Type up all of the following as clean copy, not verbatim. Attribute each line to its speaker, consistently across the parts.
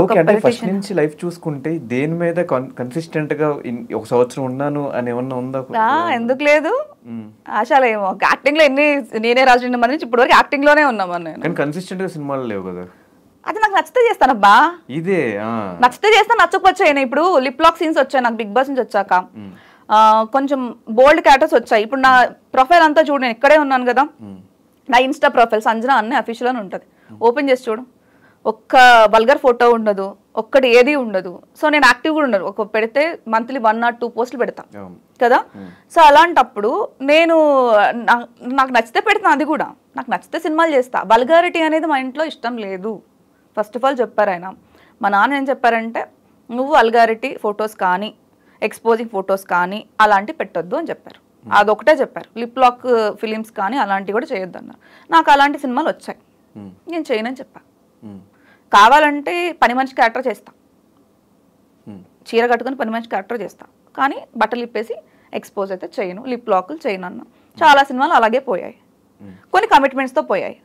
Speaker 1: Okay, అంటే first నుంచి life చూసుకుంటే దేని మీద కన్సిస్టెంట్ గా ఒక సంవత్సరం ఉన్నాను అని ఏమన్నా ఉందా?
Speaker 2: ఎందుకు లేదు, ఆశలు ఏమో యాక్టింగ్ లో ఎన్ని నేనే రాజు మన నుంచి ఇప్పటివరకు యాక్టింగ్ లోనే ఉన్నామని నేను.
Speaker 1: కానీ కన్సిస్టెంట్ గా సినిమాలు లేవు కదా.
Speaker 2: అది నాకు నచ్చితే చేస్తానబ్బా,
Speaker 1: ఇదే
Speaker 2: నచ్చితే చేస్తాను, నచ్చకపోతే ఇప్పుడు లిప్ లాక్ సీన్స్ వచ్చాయి నాకు బిగ్ బాస్ నుంచి వచ్చాక, కొంచెం బోల్డ్ క్యారెక్టర్స్ వచ్చాయి. ఇప్పుడు నా ప్రొఫైల్ అంతా చూడు, నేను ఇక్కడే ఉన్నాను కదా, నా ఇన్స్టా ప్రొఫైల్ సంజన అన్నీ అఫీషియల్ అని ఉంటుంది, ఓపెన్ చేసి చూడు, ఒక్క వల్గర్ ఫోటో ఉండదు, ఒక్కటి ఏది ఉండదు. సో నేను యాక్టివ్ కూడా ఉండదు, ఒక పెడితే మంత్లీ 1 or 2 పోస్టులు పెడతా కదా. సో అలాంటప్పుడు నేను నాకు నచ్చితే పెడతాను, అది కూడా నాకు నచ్చితే సినిమాలు చేస్తా. వల్గారిటీ అనేది మా ఇంట్లో ఇష్టం లేదు. ఫస్ట్ ఆఫ్ ఆల్ చెప్పారు ఆయన, మా నాన్న ఏం చెప్పారంటే నువ్వు వల్గారిటీ ఫొటోస్ కానీ ఎక్స్పోజింగ్ ఫొటోస్ కానీ అలాంటివి పెట్టొద్దు అని చెప్పారు. అదొకటే చెప్పారు. లిప్ లాక్ ఫిలిమ్స్ కానీ అలాంటివి కూడా చేయొద్దు అన్నారు. నాకు అలాంటి సినిమాలు వచ్చాయి, నేను చేయనని చెప్పా. కావాలంటే పని మనిషి క్యారెక్టర్ చేస్తా, చీర కట్టుకుని పని మనిషి క్యారెక్టర్ చేస్తా, కానీ బట్టలు ఇప్పేసి ఎక్స్పోజ్ అయితే చేయను, లిప్ లాక్లు చేయను అన్న. చాలా సినిమాలు అలాగే పోయాయి, కొన్ని కమిట్మెంట్స్తో పోయాయి,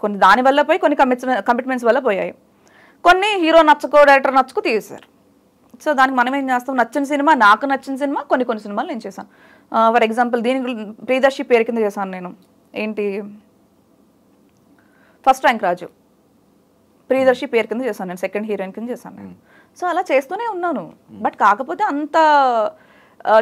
Speaker 2: కొన్ని దాని వల్ల పోయి, కొన్ని కమిట్మెంట్స్ వల్ల పోయాయి, కొన్ని హీరో నచ్చకో డైరెక్టర్ నచ్చకో తీసేశారు. సో దానికి మనం ఏం చేస్తాం, నచ్చిన సినిమా, నాకు నచ్చిన సినిమా కొన్ని సినిమాలు నేను చేశాను. ఫర్ ఎగ్జాంపుల్ దీనికి ప్రియదర్శి పేరు కింద చేశాను నేను, ఏంటి ఫస్ట్ ర్యాంక్ రాజు, ప్రియదర్శి పేరు కింద చేశాను నేను, సెకండ్ హీరోయిన్ కింద చేశాను నేను. సో అలా చేస్తూనే ఉన్నాను. బట్ కాకపోతే అంత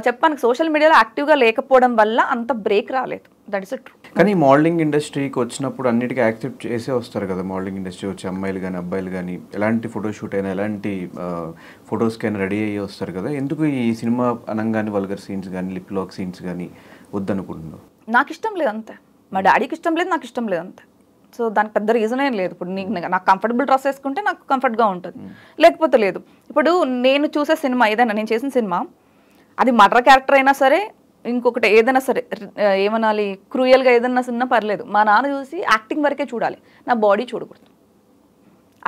Speaker 2: చెప్పాను, సోషల్ మీడియాలో యాక్టివ్గా లేకపోవడం వల్ల అంత బ్రేక్ రాలేదు, దట్ ఇస్ ట్రూ.
Speaker 1: కానీ మోడలింగ్ ఇండస్ట్రీకి వచ్చినప్పుడు అన్నిటికీ యాక్సెప్ట్ చేసే వస్తారు కదా. మోడలింగ్ ఇండస్ట్రీ వచ్చే అమ్మాయిలు కానీ అబ్బాయిలు కానీ ఎలాంటి ఫోటోషూట్ అయినా ఎలాంటి ఫొటోస్కైనా రెడీ అయ్యి వస్తారు కదా. ఎందుకు ఈ సినిమా అనగానే వల్గర్ సీన్స్ కానీ లిప్ లాక్ సీన్స్ కానీ వద్దనుకుంటున్నావు?
Speaker 2: నాకు ఇష్టం లేదు అంతే, మా డాడీకి ఇష్టం లేదు, నాకు ఇష్టం లేదు అంతే. సో దానికి పెద్ద రీజన్ ఏం లేదు. ఇప్పుడు నాకు కంఫర్టబుల్ డ్రెస్ వేసుకుంటే నాకు కంఫర్ట్గా ఉంటుంది, లేకపోతే లేదు. ఇప్పుడు నేను చూసే సినిమా ఏదైనా, నేను చేసిన సినిమా అది మర్డర్ క్యారెక్టర్ అయినా సరే, ఇంకొకటి ఏదైనా సరే, ఏమనాలి క్రూయల్గా ఏదైనా సినిమా పర్లేదు, మా నాన్న చూసి యాక్టింగ్ వరకే చూడాలి, నా బాడీ చూడకూడదు.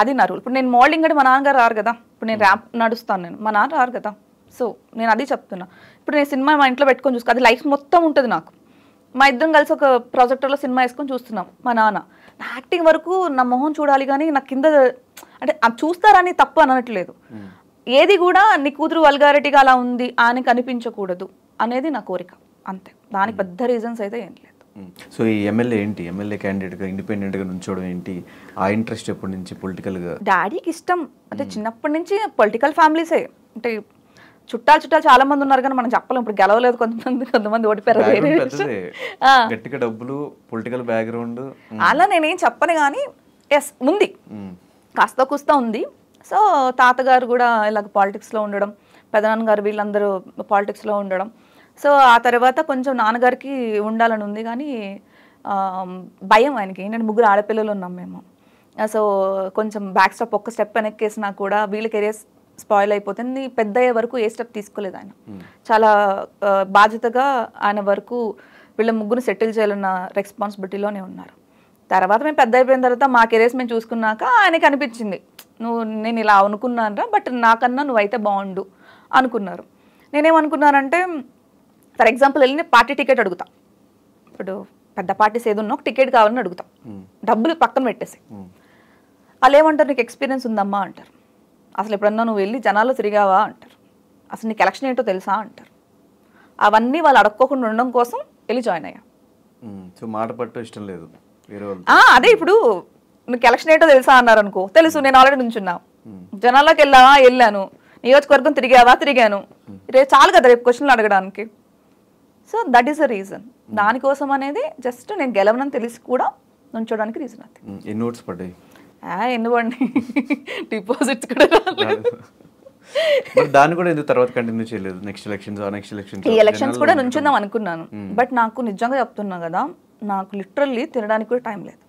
Speaker 2: అది నా రూల్. ఇప్పుడు నేను మోడలింగ్ అంటే మా నాన్నగారు రారు కదా, ఇప్పుడు నేను ర్యాంప్ నడుస్తాను, నేను మా నాన్న రారు కదా. సో నేను అది చెప్తున్నా. ఇప్పుడు నేను సినిమా మా ఇంట్లో పెట్టుకొని చూసుకో, అది లైఫ్ మొత్తం ఉంటుంది నాకు. మా ఇద్దరం కలిసి ఒక ప్రాజెక్టర్లో సినిమా వేసుకొని చూస్తున్నాం. మా నాన్న నా యాక్టింగ్ వరకు నా మొహం చూడాలి, కానీ నా కింద అంటే చూస్తారని తప్పు అనట్లేదు. ఏది కూడా నీ కూతురు వల్గారిటీగా అలా ఉంది అని కనిపించకూడదు అనేది నా కోరిక అంతే. దానికి పెద్ద రీజన్స్ అయితే ఏం లేదు.
Speaker 1: సో ఈ ఎమ్మెల్యే ఏంటి, ఎమ్మెల్యే క్యాండిడేట్గా ఇండిపెండెంట్గా నుంచోవడం ఏంటి, ఆ ఇంట్రెస్ట్ ఎప్పటి నుంచి పొలిటికల్గా?
Speaker 2: డాడీకి ఇష్టం అంటే చిన్నప్పటి నుంచి పొలిటికల్ ఫ్యామిలీసే, అంటే చుట్టాలు చాలా మంది ఉన్నారు కానీ మనం చెప్పలేం. ఇప్పుడు గెలవలేదు కొంతమంది ఓడిపోయారు,
Speaker 1: గట్టిగా డబ్బులు, పొలిటికల్ బ్యాక్గ్రౌండ్
Speaker 2: అలా నేనేం చెప్పను కానీ ఎస్ ఉంది, కాస్త కూస్తా ఉంది. సో తాతగారు కూడా ఇలాగ పాలిటిక్స్లో ఉండడం, పెదనాన్నగారు వీళ్ళందరూ పాలిటిక్స్లో ఉండడం. సో ఆ తర్వాత కొంచెం నాన్నగారికి ఉండాలని ఉంది, కానీ భయం ఆయనకి. ఏంటంటే 3 ఆడపిల్లలు ఉన్నాం మేము. సో కొంచెం బ్యాక్ స్టెప్, ఒక్క స్టెప్ వెనక్కేసినా కూడా వీళ్ళ కెరియర్ స్పాయిల్ అయిపోతుంది. పెద్ద అయ్యే వరకు ఏ స్టెప్ తీసుకోలేదు ఆయన. చాలా బాధ్యతగా ఆయన వరకు వీళ్ళ 3 సెటిల్ చేయాలన్న రెస్పాన్సిబిలిటీలోనే ఉన్నారు. తర్వాత మేము పెద్ద అయిపోయిన తర్వాత మా కెరియర్స్ మేము చూసుకున్నాక ఆయనకి అనిపించింది, నేను ఇలా అనుకున్నానరా, బట్ నాకన్నా నువ్వైతే బాగుండు అనుకున్నారు. నేనేమనుకున్నానంటే, ఫర్ ఎగ్జాంపుల్ వెళ్ళి పార్టీ టికెట్ అడుగుతా. ఇప్పుడు పెద్ద పార్టీస్ ఏదున్నా ఒక టికెట్ కావాలని అడుగుతాం, డబ్బులు పక్కన పెట్టేసి. వాళ్ళు ఏమంటారు, నీకు ఎక్స్పీరియన్స్ ఉందమ్మా అంటారు. అసలు ఎప్పుడన్నా నువ్వు వెళ్ళి జనాల్లో తిరిగావా అంటారు. అసలు నీకు ఎలక్షన్ ఏంటో తెలుసా అంటారు. అవన్నీ వాళ్ళు అడక్కోకుండా ఉండడం కోసం వెళ్ళి జాయిన్ అయ్యా.
Speaker 1: సో మాట పట్టు ఇష్టం లేదు.
Speaker 2: అదే ఇప్పుడు నీకు ఎలక్షన్ ఏంటో తెలుసా అన్నారు అనుకో, తెలుసు, నేను ఆల్రెడీ నుంచున్నా. జనాల్లోకి వెళ్ళాను, నియోజకవర్గం తిరిగాను, రేపు చాలు కదా రేపు క్వశ్చన్లు అడగడానికి. So that is the reason. దానికోసం అనేది జస్ట్ నేను గెలవనని తెలిసి కూడా నుంచోడానికి రీజన్ అది.
Speaker 1: ఎన్ని ఓట్స్ పడ్డాయి?
Speaker 2: ఎన్నివ్వండి, డిపాజిట్స్ కూడా
Speaker 1: దాన్ని కూడా ఎందుకు తర్వాత కంటిన్యూ చేయలేదు? నెక్స్ట్ ఎలక్షన్స్
Speaker 2: ఈ ఎలక్షన్స్ కూడా నుంచుందాం అనుకున్నాను. బట్ నాకు నిజంగా చెప్తున్నా కదా, నాకు లిటరల్లీ తినడానికి కూడా టైం లేదు.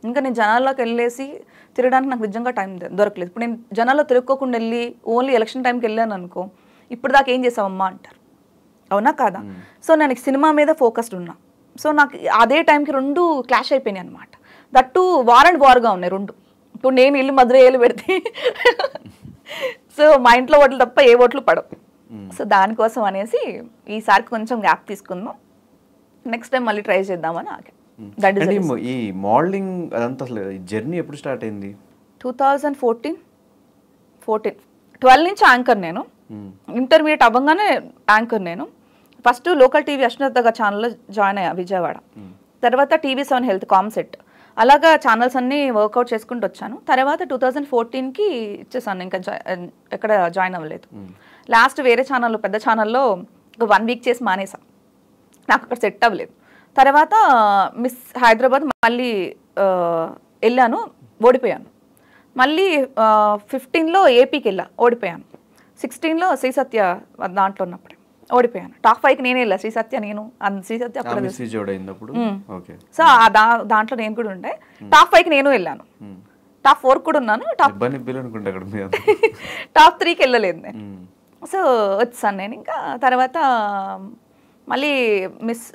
Speaker 2: ఇంకా నేను జనాల్లోకి వెళ్ళేసి తిరగడానికి నాకు నిజంగా టైం దొరకలేదు. ఇప్పుడు నేను జనాల్లో తిరగకోకుండా వెళ్ళి ఓన్లీ ఎలక్షన్ టైంకి వెళ్ళాను అనుకో, ఇప్పుడు దాకా ఏం చేసావమ్మా అంటారు, అవునా కాదా? సో నేను సినిమా మీద ఫోకస్డ్ ఉన్నా. సో నాకు అదే టైంకి 2 క్లాష్ అయిపోయినాయి అనమాట. దట్టు వార్ అండ్ వార్గా ఉన్నాయి 2. ఇప్పుడు నేను ఇల్లు మధురయ్యలు పెడితే సో మా ఇంట్లో ఓట్లు తప్ప ఏ ఓట్లు పడవు. సో దానికోసం అనేసి ఈసారి కొంచెం గ్యాప్ తీసుకుందాం, నెక్స్ట్ టైం మళ్ళీ ట్రై చేద్దామని ఆగా.
Speaker 1: ఈ మోడలింగ్ అదంతా అసలు జర్నీ ఎప్పుడు స్టార్ట్ అయింది?
Speaker 2: 2014 12 నుంచి యాంకర్ నేను. ఇంటర్మీడియట్ అవ్వగానే యాంకర్ నేను. ఫస్ట్ లోకల్ టీవీ అశ్వత్థ ఛానల్లో జాయిన్ అయ్యా విజయవాడ. తర్వాత TV7 హెల్త్ కామ్సెట్, అలాగా ఛానల్స్ అన్నీ వర్కౌట్ చేసుకుంటూ వచ్చాను. తర్వాత 2014కి ఇచ్చేసాను, ఇంకా ఎక్కడ జాయిన్ అవ్వలేదు. లాస్ట్ వేరే ఛానల్లో, పెద్ద ఛానల్లో 1 వీక్ చేసి మానేసా, నాకు అక్కడ సెట్ అవ్వలేదు. తర్వాత మిస్ హైదరాబాద్ మళ్ళీ వెళ్ళాను, ఓడిపోయాను. మళ్ళీ 15లో ఏపీకి వెళ్ళా, ఓడిపోయాను. 16లో శ్రీ సత్య దాంట్లో ఉన్నప్పుడు ఓడిపోయాను. టాప్ 5కి నేనే వెళ్ళా, శ్రీ సత్య నేను, శ్రీ సత్య అప్పుడు. సో దాంట్లో నేను కూడా ఉండే. టాప్ 5కి నేను వెళ్ళాను, టాప్ 4 కూడా ఉన్నాను, టాప్ 3కి వెళ్ళలేదు నేను. సో వచ్చాను నేను. ఇంకా తర్వాత మళ్ళీ మిస్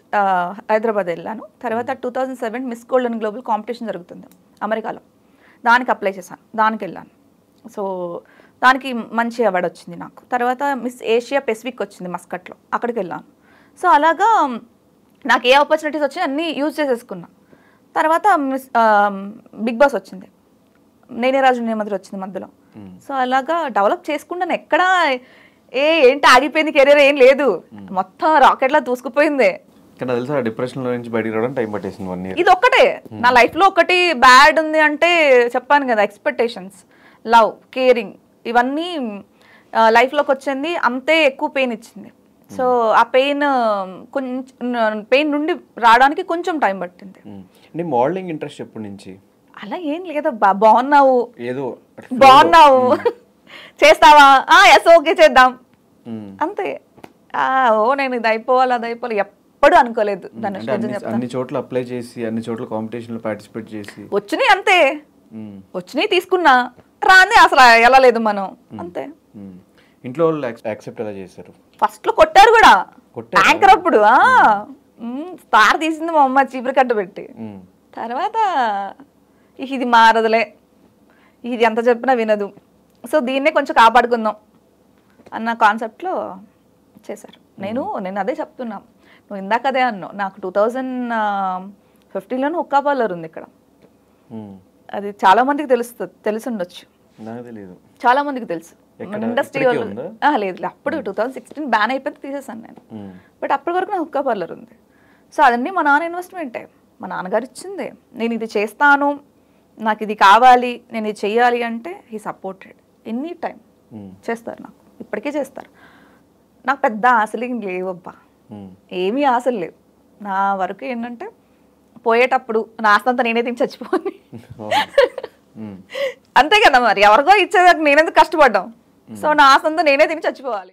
Speaker 2: హైదరాబాద్ వెళ్ళాను. తర్వాత 2007 miss gold and global competition జరుగుతుంది అమెరికాలో, దానికి అప్లై చేశాను, దానికి వెళ్ళాను. సో దానికి మంచి అవార్డు వచ్చింది నాకు. తర్వాత మిస్ ఏషియా పెసిఫిక్ వచ్చింది మస్కట్లో, అక్కడికి వెళ్ళాను. సో అలాగా నాకు ఏ ఆపర్చునిటీస్ వచ్చాయి అన్నీ యూజ్ చేసేసుకున్నా. తర్వాత మిస్ బిగ్ బాస్ వచ్చింది, నేనే రాజు నేమదురు వచ్చింది మధ్యలో. సో అలాగా డెవలప్ చేసుకుంటాను. ఎక్కడా ఏంటి ఆగిపోయింది కెరీర్ ఏం లేదు, మొత్తం రాకెట్లా దూసుకుపోయింది. ఇది ఒక్కటే నా లైఫ్ లో ఒకటి బ్యాడ్ ఉంది అంటే చెప్పాను కదా, ఎక్స్పెక్టేషన్స్, లవ్, కేరింగ్, ఇవన్నీ లైఫ్లోకి వచ్చింది. అంతే ఎక్కువ పెయిన్ ఇచ్చింది. సో ఆ పెయిన్ నుండి రావడానికి కొంచెం టైం పట్టింది.
Speaker 1: మోడలింగ్ ఇంట్రెస్ట్ ఎప్పటి నుంచి?
Speaker 2: అలా ఏం లేదబ్బా, బాగున్నావు చేస్తావా, ఎస్ ఓకే చేద్దాం అంతే. ఓ నేను ఇది అయిపోవాలి అది అయిపోవాలి ఎప్పుడు అనుకోలేదు.
Speaker 1: అన్ని చోట్ల అప్లై చేసి అన్ని చోట్ల కాంపిటీషన్ పార్టిసిపేట్ చేసి
Speaker 2: వచ్చినాయి అంతే, వచ్చినాయి తీసుకున్నా, రాని అసలు వెళ్ళలేదు మనం అంతే.
Speaker 1: ఇంట్లో వాళ్ళు యాక్సెప్ట్ ఎలా చేశారు?
Speaker 2: ఫస్ట్ లో కొట్టారు కూడా, యాంకర్ అప్పుడు స్టార్ తీసింది మా అమ్మ చీపురు కట్ట పెట్టి. తర్వాత ఇది మారదులే, ఇది ఎంత చెప్పినా వినదు, సో దీన్నే కొంచెం కాపాడుకుందాం అన్న కాన్సెప్ట్లో చేశారు. నేను అదే చెప్తున్నా, నువ్వు ఇందాక అదే అన్నావు. నాకు 2015లోనే హుక్కా పార్లర్ ఉంది ఇక్కడ. అది చాలా మందికి తెలిసి ఉండొచ్చు, చాలా మందికి తెలుసు. ఇండస్ట్రీ వాళ్ళు లేదు, అప్పుడు 2016 బ్యాన్ అయిపోతే తీసేసాను నేను. బట్ అప్పటి వరకు నా హుక్కా పార్లర్ ఉంది. సో అదన్నీ మా నాన్న ఇన్వెస్ట్మెంటే, మా నాన్నగారు ఇచ్చింది. నేను ఇది చేస్తాను, నాకు ఇది కావాలి, నేను ఇది చెయ్యాలి అంటే హీ సపోర్టెడ్ ఎనీ టైం. చేస్తారు, నాకు ఇప్పటికే చేస్తారు. నాకు పెద్ద ఆశలు ఏం లేవబ్బా, ఏమీ ఆశలు లేవు. నా వరకు ఏంటంటే పోయేటప్పుడు నా ఆస్తంతా నేనే తిని చచ్చిపోని అంతే కదా, మరి ఎవరికో ఇచ్చేదాకా నేనెందుకు కష్టపడ్డాం. సో నా ఆస్తంతా నేనే తిని చచ్చిపోవాలి.